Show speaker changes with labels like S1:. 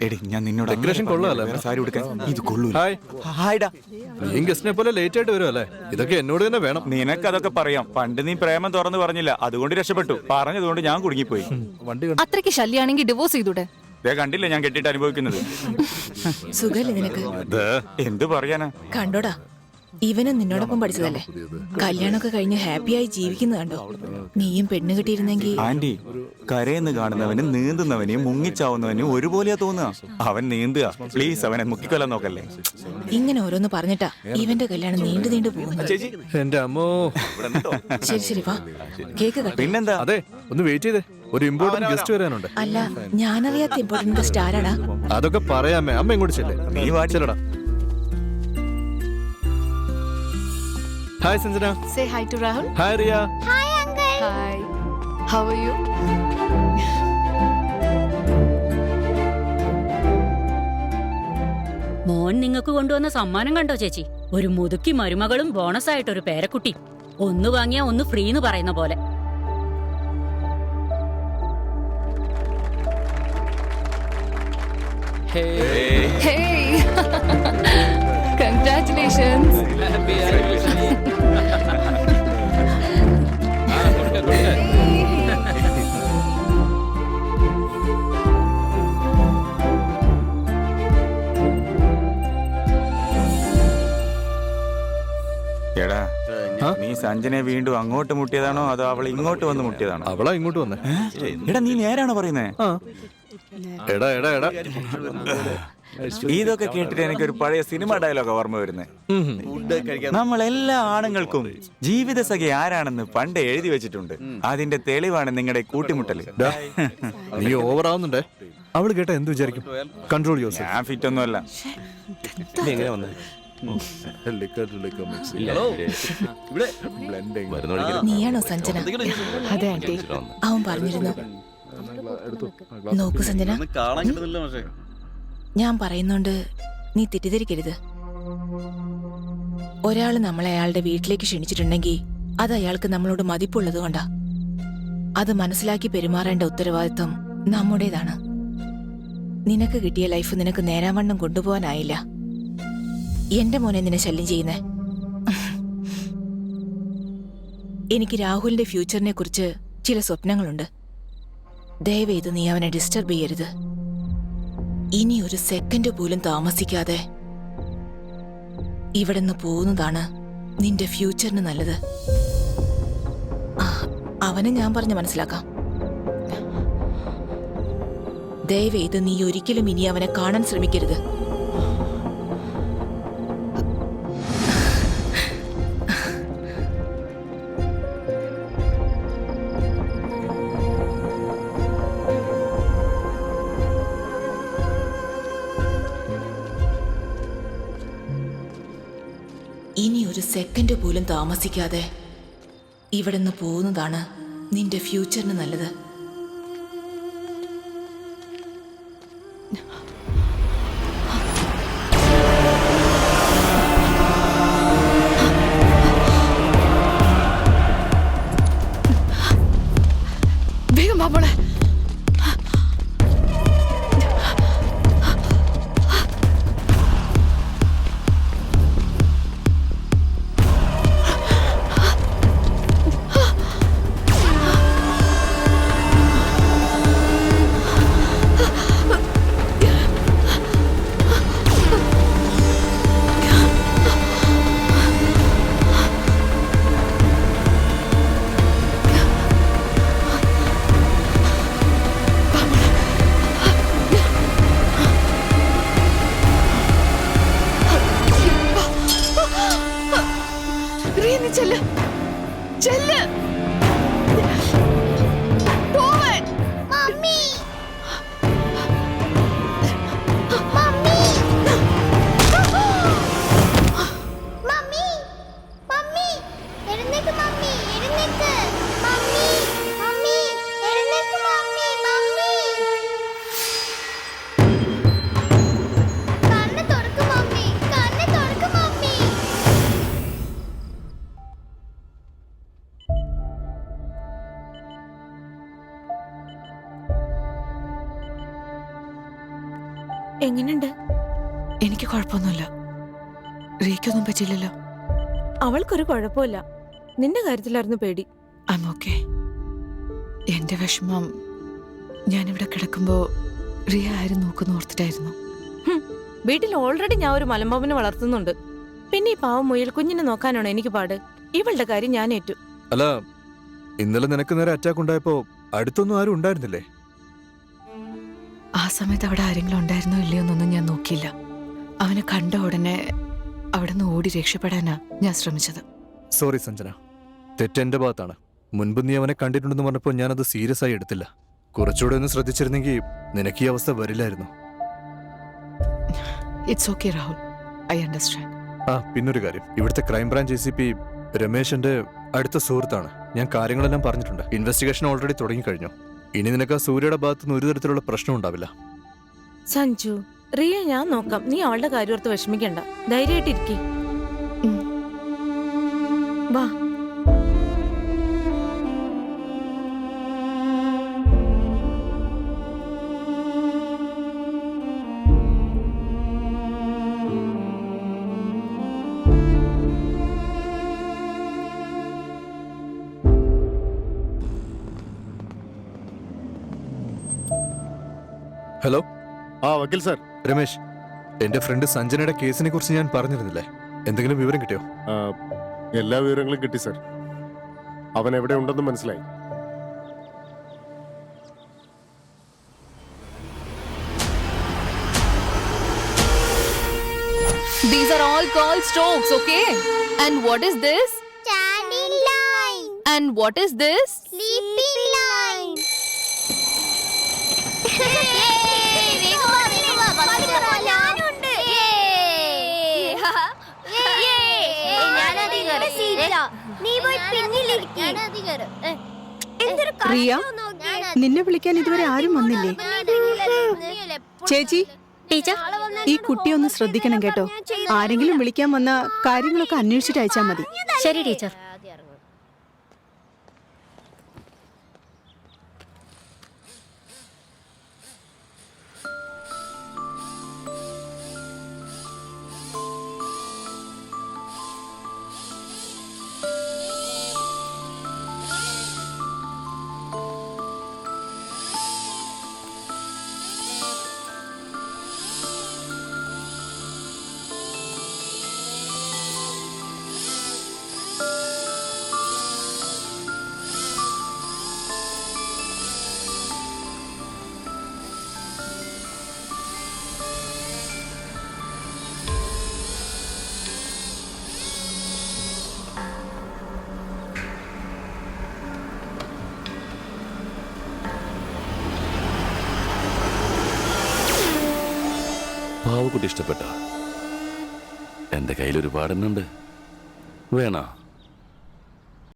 S1: എടി ഞാൻ നിന്നോട്
S2: ഡെക്കറേഷൻ കൊള്ളാല്ലേ?
S1: സാരി കൊടുക്കാൻ ഇത് കൊള്ളൂല.
S2: ഹായ്.
S1: ഹായ്ഡാ.
S2: നീ ഗസ്റ്റിനെ പോലെ ലേറ്റ് ആയിട്ട് വരുമല്ലേ? ഇതൊക്കെ എന്നോട് തന്നെ വേണം.
S1: നിനക്കതൊക്കെ പറയാം. പണ്ട് നീ പ്രേമം തുറന്നു പറഞ്ഞില്ല, അതുകൊണ്ട് രക്ഷപ്പെട്ടു. പറഞ്ഞതുകൊണ്ട് ഞാൻ കുടുങ്ങിപ്പോയി.
S2: വണ്ടി
S3: അത്രയ്ക്ക് ശല്യാണെങ്കിൽ ഡിവോഴ്സ് ചെയ്തൂടെ?
S1: കണ്ടില്ല ഞാൻ കെട്ടിട്ട് അനുഭവിക്കുന്നത്.
S4: സുഖല്ലേ നിനക്ക്?
S1: എന്ത് പറയാനാ?
S4: കണ്ടോടാ, ഇവനും നിന്നോടൊപ്പം പഠിച്ചതല്ലേ. കല്യാണമൊക്കെ കഴിഞ്ഞ് ഹാപ്പിയായി ജീവിക്കുന്ന കണ്ടോ? നീയും പെണ്ണ് കിട്ടിയിരുന്നെങ്കിൽ.
S1: ആന്റി, കരയെന്ന് കാണുന്നവനും നീന്തുന്നവനെയും മുങ്ങിച്ചാവുന്നവനും ഒരുപോലെയാ തോന്നുക. അവൻ നീന്തുക. പ്ലീസ് അവനെ മുക്കിക്കൊല്ലാൻ നോക്കല്ലേ.
S4: ഇങ്ങനെ ഓരോന്ന് പറഞ്ഞിട്ടാ ഇവന്റെ കല്യാണം നീണ്ടു നീണ്ടു പോകുന്നു.
S2: എന്റെ അമ്മോ.
S4: ശരി ശരി, വാ കേക്ക് കട്ട്.
S1: പിന്നെന്താ?
S2: അതെ, ഒന്ന് വെയിറ്റ് ചെയ്തേ, ഒരു ഇമ്പോർട്ടന്റ് ഗസ്റ്റ് വരാനുണ്ട്.
S4: അല്ല, ഞാനറിയാത്ത ഇമ്പോർട്ടന്റ് ഗസ്റ്റ് ആരാടാ?
S2: അതൊക്കെ പറയാമേ. അമ്മ ഇങ്ങോട്ട് ചെല്ലേ.
S1: നീ
S2: ചെല്ലടാ. Hi Sanjana.
S3: Say hi to Rahul.
S2: Hi Riya.
S3: Hi. How are you?
S5: മോൻ നിങ്ങൾക്ക് കൊണ്ടുവന്ന സമ്മാനം കണ്ടോ ചേച്ചി? ഒരു മുതുക്കി മരുമകളും ബോണസായിട്ടൊരു പേരക്കുട്ടി. ഒന്ന് വാങ്ങിയാ ഒന്ന് ഫ്രീ എന്ന് പറയുന്ന പോലെ.
S3: Hey. Congratulations.
S1: എടാ, നീ സഞ്ജനെ വീണ്ടും അങ്ങോട്ട് മുട്ടിയതാണോ അതോ അവൾ ഇങ്ങോട്ട് വന്ന് മുട്ടിയതാണോ?
S2: അവളാ ഇങ്ങോട്ട് വന്നേ.
S1: എടാ, നീ നേരാണോ പറയുന്നേ?
S2: എടാ എടാ എടാ.
S1: ഇതൊക്കെ കേട്ടിട്ട് എനിക്കൊരു പഴയ സിനിമ ഡയലോഗ് ഓർമ്മ വരുന്നേ. നമ്മൾ എല്ലാ ആണുങ്ങൾക്കും ജീവിതസഖി ആരാണെന്ന് പണ്ട് എഴുതി വെച്ചിട്ടുണ്ട്. അതിന്റെ തെളിവാണ് നിങ്ങളുടെ കൂട്ടിമുട്ടല്.
S2: നീ ഓവർ ആവുന്നുണ്ടേ. അവള് കേട്ട എന്ത് വിചാരിക്കും? കൺട്രോൾ യോർസെൽഫ്.
S1: ഞാൻ ഫിറ്റ് ഒന്നുമല്ല.
S4: നീയാണോ സഞ്ജന?
S3: അതെ ആന്റി.
S4: അവൻ പറഞ്ഞിരുന്നു. നോക്കൂ സഞ്ജന, ഞാൻ പറയുന്നോണ്ട് നീ തെറ്റിദ്ധരിക്കരുത്. ഒരാൾ നമ്മളെ അയാളുടെ വീട്ടിലേക്ക് ക്ഷണിച്ചിട്ടുണ്ടെങ്കിൽ അത് അയാൾക്ക് നമ്മളോട് മതിപ്പുള്ളത് കൊണ്ടാ. അത് മനസ്സിലാക്കി പെരുമാറേണ്ട ഉത്തരവാദിത്വം നമ്മുടേതാണ്. നിനക്ക് കിട്ടിയ ലൈഫ് നിനക്ക് നേരാവണ്ണം കൊണ്ടുപോകാനായില്ല. എന്റെ മോനെ നിന്നെ ശല്യം ചെയ്യുന്നേ. എനിക്ക് രാഹുലിന്റെ ഫ്യൂച്ചറിനെ കുറിച്ച് ചില സ്വപ്നങ്ങളുണ്ട്. ദയവേത് നീ അവനെ ഡിസ്റ്റർബ് ചെയ്യരുത്. ഇനി ഒരു സെക്കൻഡ് പോലും താമസിക്കാതെ ഇവിടുന്ന് പോകുന്നതാണ് നിന്റെ ഫ്യൂച്ചറിന് നല്ലത്. അവനെ ഞാൻ പറഞ്ഞ് മനസ്സിലാക്കാം. ദയവേത് നീ ഒരിക്കലും ഇനി അവനെ കാണാൻ ശ്രമിക്കരുത്. ഇനി ഒരു സെക്കൻഡ് പോലും താമസിക്കാതെ ഇവിടുന്ന് പോകുന്നതാണ് നിന്റെ ഫ്യൂച്ചറിന് നല്ലത്.
S3: വേഗം വാ മോളെ.
S4: എങ്ങനെയുണ്ട്? എനിക്ക് കുഴപ്പമൊന്നുമില്ല. റീക്കൊന്നും പറ്റില്ലല്ലോ?
S6: അവൾക്കൊരു കുഴപ്പമില്ല. നിന്റെ കാര്യത്തിലായിരുന്നു പേടി.
S4: ഓക്കെ. എന്റെ വിഷമം ഞാനിവിടെ കിടക്കുമ്പോ റിയ ആരും നോക്കുന്ന ഓർത്തിട്ടായിരുന്നു.
S6: വീട്ടിൽ ഓൾറെഡി ഞാൻ ഒരു മലമ്പാമ്പിനെ വളർത്തുന്നുണ്ട്. പിന്നെ ഈ പാവം മുയൽ കുഞ്ഞിനെ നോക്കാനാണോ എനിക്ക് പാട്? ഇവളുടെ കാര്യം ഞാൻ ഏറ്റു.
S2: അല്ല, ഇന്നലെ നിനക്ക് നേരെ അറ്റാക്ക് ഉണ്ടായപ്പോ അടുത്തൊന്നും ആരും ഉണ്ടായിരുന്നില്ലേ?
S4: ആ സമയത്ത് അവിടെ ആരെങ്കിലും ഉണ്ടായിരുന്നോ ഇല്ലയോ എന്നൊന്നും ഞാൻ നോക്കിയില്ല. അവനെ കണ്ട ഉടനെ അവിടെ നിന്ന് ഓടി രക്ഷപ്പെടാനാ ഞാൻ ശ്രമിച്ചത്.
S2: സോറി സഞ്ജന, തെറ്റെന്റെ ഭാഗത്താണ്. മുൻപ് നീ അവനെ കണ്ടിട്ടുണ്ടെന്ന് പറഞ്ഞപ്പോൾ ഞാനത് സീരിയസ് ആയി എടുത്തില്ല. കുറച്ചുകൂടെ ഒന്ന് ശ്രദ്ധിച്ചിരുന്നെങ്കിൽ നിനക്ക് ഈ അവസ്ഥ വരില്ലായിരുന്നു.
S4: It's okay Rahul, I understand.
S2: പിന്നൊരു കാര്യം, ഇവിടുത്തെ ക്രൈംബ്രാഞ്ച് ACP രമേശ് എന്റെ അടുത്ത സുഹൃത്താണ്. ഞാൻ കാര്യങ്ങളെല്ലാം പറഞ്ഞിട്ടുണ്ട്. ഇൻവെസ്റ്റിഗേഷൻ ഓൾറെഡി തുടങ്ങിക്കഴിഞ്ഞു. ഇനി നിനക്ക് ആ സൂര്യയുടെ ഭാഗത്തുനിന്ന് ഒരു തരത്തിലുള്ള പ്രശ്നം ഉണ്ടാവില്ല.
S6: സഞ്ജു, റിയ ഞാൻ നോക്കാം. നീ അവളുടെ കാര്യം ഓർത്ത് വിഷമിക്കണ്ട. ധൈര്യമായിട്ടിരിക്കേ. വാ.
S2: ഹലോ.
S7: വക്കീൽ സാർ.
S2: രമേശ്, എന്റെ ഫ്രണ്ട് സഞ്ജനയുടെ കേസിനെ കുറിച്ച് ഞാൻ പറഞ്ഞിരുന്നില്ലേ? എന്തെങ്കിലും വിവരം കിട്ടിയോ?
S7: എല്ലാ വിവരങ്ങളും കിട്ടി സാർ. അവൻ എവിടെ ഉണ്ടെന്ന് മനസ്സിലായി.
S3: These are all called strokes, okay? And what is this?
S8: Standing line.
S3: And what is this?
S8: Sleeping line.
S9: Riya, നിന്നെ വിളിക്കാൻ ഇതുവരെ ആരും വന്നില്ലേ? ചേച്ചി,
S5: ടീച്ചർ,
S9: ഈ കുട്ടിയെ ഒന്ന് ശ്രദ്ധിക്കണം കേട്ടോ. ആരെങ്കിലും വിളിക്കാൻ വന്ന കാര്യങ്ങളൊക്കെ അന്വേഷിച്ചിട്ട് അയച്ചാൽ മതി.
S5: ശരി ടീച്ചർ.
S10: പാവക്കുട്ടി ഇഷ്ടപ്പെട്ട? എന്റെ കയ്യിൽ ഒരുപാടെണ്ണുണ്ട്. വേണോ?